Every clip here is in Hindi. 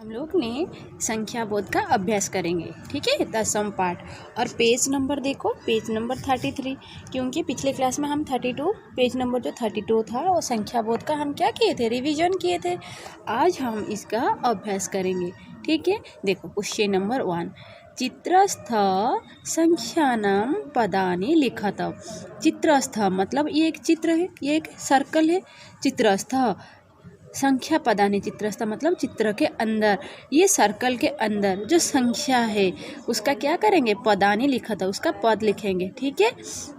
हम लोग ने संख्या बोध का अभ्यास करेंगे, ठीक है, दसम पाठ। और पेज नंबर देखो, पेज नंबर 33, क्योंकि पिछले क्लास में हम 32 पेज नंबर जो 32 था वो संख्या बोध का हम क्या किए थे, रिवीजन किए थे। आज हम इसका अभ्यास करेंगे, ठीक है। देखो क्वेश्चन नंबर 1, चित्रस्थ संख्यानां पदानि लिखत। चित्रस्थ मतलब ये एक चित्र है, ये एक सर्कल है। चित्रस्थ संख्या पदानि, चित्रस्थ मतलब चित्र के अंदर, ये सर्कल के अंदर जो संख्या है उसका क्या करेंगे, पदानि लिखा था, उसका पद लिखेंगे, ठीक है।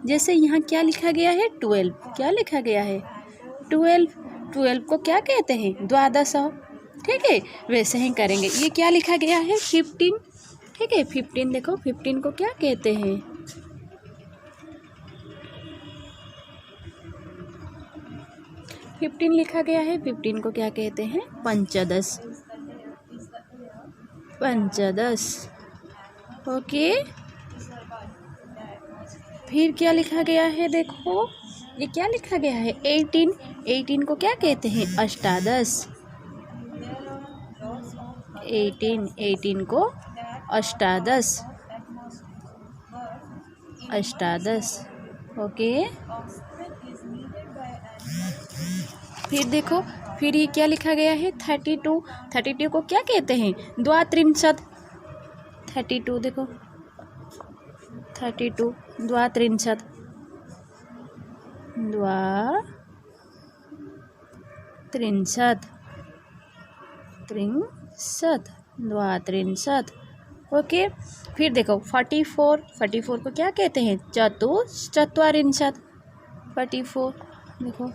जैसे यहाँ क्या लिखा गया है, 12, क्या लिखा गया है 12 को क्या कहते हैं, द्वादश, ठीक है। वैसे ही करेंगे, ये क्या लिखा गया है 15, ठीक है। 15 देखो, 15 को क्या कहते हैं, 15 लिखा गया है, 15 को क्या कहते हैं, पंचदश, ओके। फिर क्या लिखा गया है, देखो ये क्या लिखा गया है 18 को क्या कहते हैं, अष्टादश, 18 को अष्टादश, ओके। फिर देखो, फिर ये क्या लिखा गया है 32 को क्या कहते हैं, द्वात्रिंशत्, 32 देखो 32 द्वात्रिंशत्, द्वात्रिंशत्, ओके। फिर देखो 44 को क्या कहते हैं, चतुश्चत्वारिंशत्, 44 देखो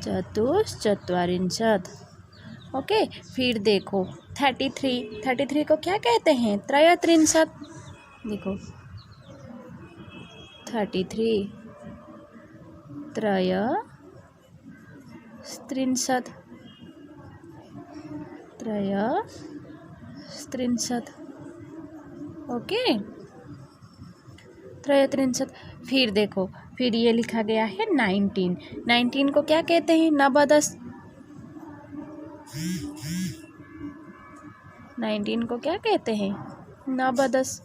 चतुश्चत्वारिंशत्, ओके। फिर देखो 33 को क्या कहते हैं, त्रयत्रिंशत्, देखो 33 त्रयस्त्रिंशत्, ओके, त्रयत्रिंशत्। फिर देखो, फिर ये लिखा गया है 19 को क्या कहते हैं, नवदश, 19 को क्या कहते हैं, नवदश।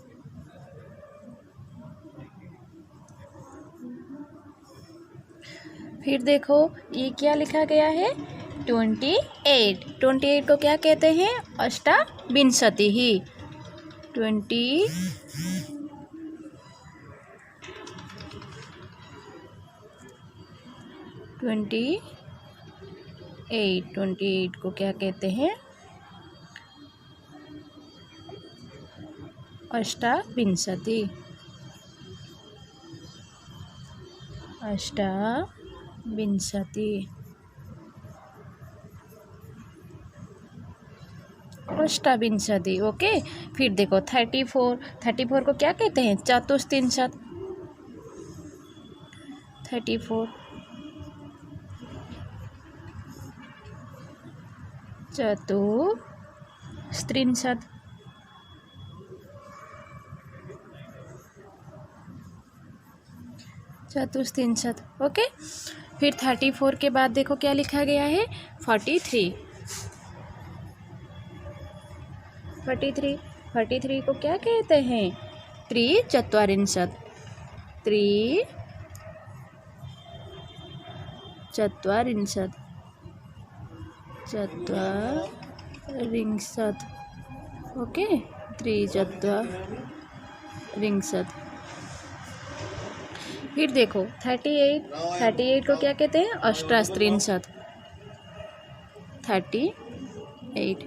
फिर देखो ये क्या लिखा गया है 28 को क्या कहते हैं, अष्टाविंशतिः, 28 को क्या कहते हैं, अष्टाविंशतिः, ओके। फिर देखो 34 को क्या कहते हैं, चतुस्त्रिंशत्, 34 चतुस्त्रिंशत्, ओके। फिर 34 के बाद देखो क्या लिखा गया है 43 को क्या कहते हैं, त्रिचत्वारिंशत्, ओके, त्रिचत्वारिंशत्। फिर देखो 38 को क्या कहते हैं, अष्टास्त्रिंशत्, 38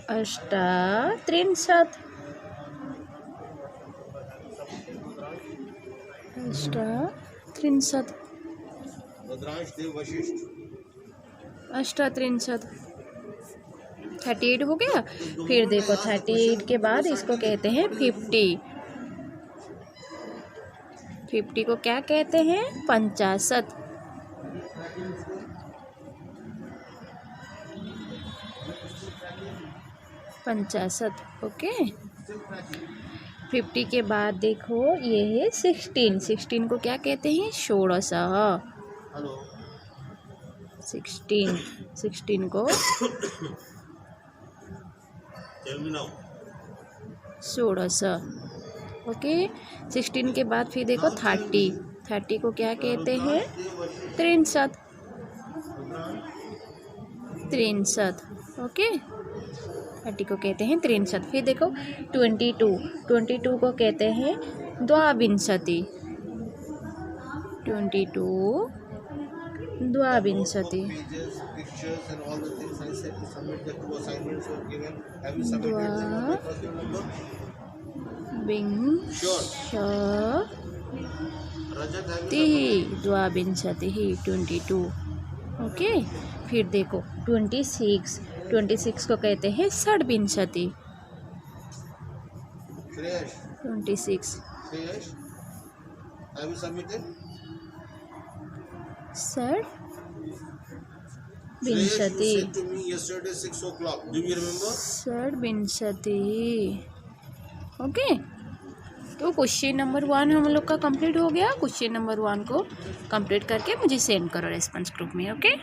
अष्टात्रिंशत्, अष्टात्रिंशत्, 38 हो गया। फिर देखो 38 के बाद इसको कहते हैं 50, 50 को क्या कहते हैं? 50। 50। ओके। 50 के बाद देखो ये है 16। 16 को क्या कहते हैं? 16। 16 को 16। ओके। 16 के बाद फिर देखो 30। 30 को क्या कहते हैं? 63। 63। ओके। 30 को कहते हैं 63। फिर देखो 22। 22 को कहते हैं द्वाविंशति। 22 द्वाविंशति। द्वाविंशति 22। ओके। फिर देखो 26। 26 को कहते हैं षड्विंशति। 26 षड्विंशति। षड्विंशति। ओके। तो क्वेश्चन नंबर 1 हम लोग का कंप्लीट हो गया। क्वेश्चन नंबर 1 को कंप्लीट करके मुझे सेंड करो रेस्पॉन्स ग्रुप में। ओके।